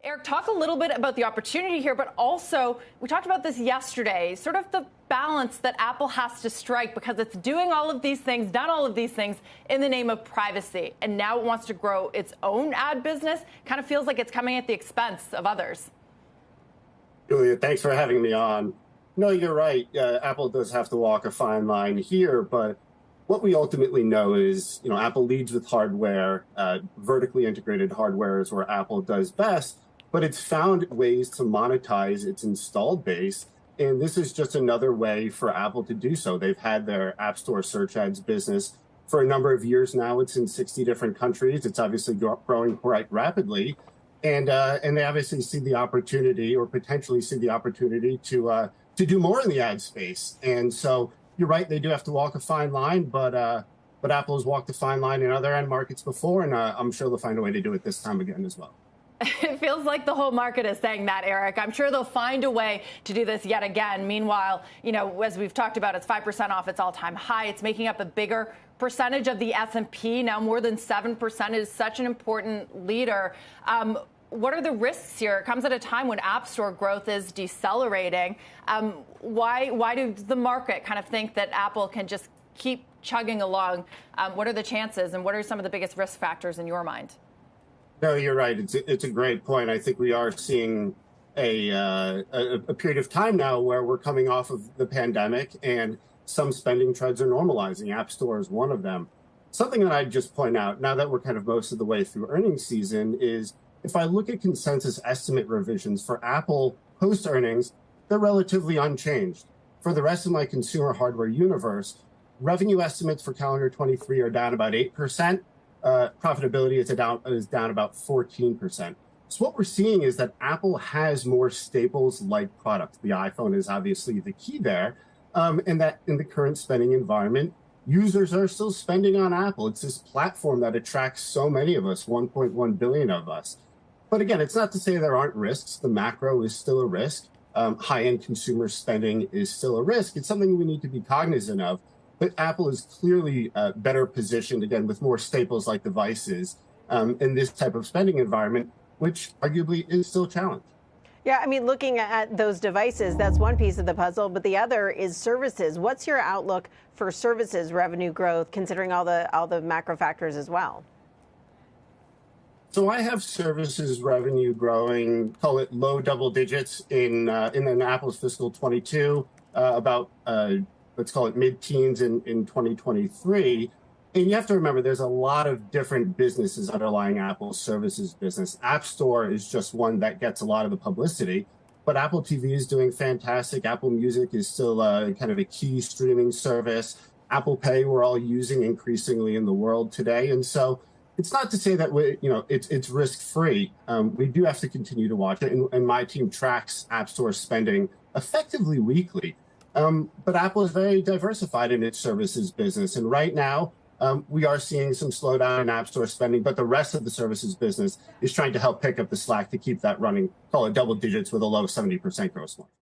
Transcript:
Eric, talk a little bit about the opportunity here, but also we talked about this yesterday, sort of the balance that Apple has to strike because it's doing all of these things, done all of these things in the name of privacy. And now it wants to grow its own ad business. Kind of feels like it's coming at the expense of others. Julia, thanks for having me on. No, you're right. Apple does have to walk a fine line here, but what we ultimately know is, Apple leads with hardware. Vertically integrated hardware is where Apple does best, but it's found ways to monetize its installed base. And this is just another way for Apple to do so. They've had their App Store search ads business for a number of years now. It's in 60 different countries. It's obviously growing quite rapidly. And they obviously see the opportunity, or potentially see the opportunity, to do more in the ad space. And so you're right, they do have to walk a fine line, but Apple has walked a fine line in other end markets before, and I'm sure they'll find a way to do it this time again as well. It feels like the whole market is saying that, Eric. I'm sure they'll find a way to do this yet again. Meanwhile, as we've talked about, it's 5% off its all-time high. It's making up a bigger percentage of the S&P, now more than 7%. It is such an important leader. What are the risks here? It comes at a time when App Store growth is decelerating. Why does the market kind of think that Apple can just keep chugging along? What are the chances, and what are some of the biggest risk factors in your mind? No, you're right. It's a great point. I think we are seeing a period of time now where we're coming off of the pandemic, and some spending trends are normalizing. App Store is one of them. Something that I'd just point out, now that we're kind of most of the way through earnings season, is if I look at consensus estimate revisions for Apple post-earnings, they're relatively unchanged. For the rest of my consumer hardware universe, revenue estimates for calendar 23 are down about 8%. Profitability is down about 14%. So what we're seeing is that Apple has more staples-like products. The iPhone is obviously the key there, and that in the current spending environment, users are still spending on Apple. It's this platform that attracts so many of us, 1.1 billion of us. But again, it's not to say there aren't risks. The macro is still a risk. High-end consumer spending is still a risk. It's something we need to be cognizant of. But Apple is clearly better positioned, again, with more staples-like devices in this type of spending environment, which arguably is still a challenge. Yeah, I mean, looking at those devices, that's one piece of the puzzle, but the other is services. What's your outlook for services revenue growth, considering all the macro factors as well? So I have services revenue growing, call it low double digits in Apple's fiscal 22, about let's call it mid-teens in 2023. And you have to remember, there's a lot of different businesses underlying Apple's services business. App Store is just one that gets a lot of the publicity, but Apple TV is doing fantastic. Apple Music is still kind of a key streaming service. Apple Pay we're all using increasingly in the world today. And so it's not to say that it's risk-free. We do have to continue to watch it, and my team tracks App Store spending effectively weekly. But Apple is very diversified in its services business, and right now we are seeing some slowdown in App Store spending, but the rest of the services business is trying to help pick up the slack to keep that running, call it double digits with a low 70% gross margin.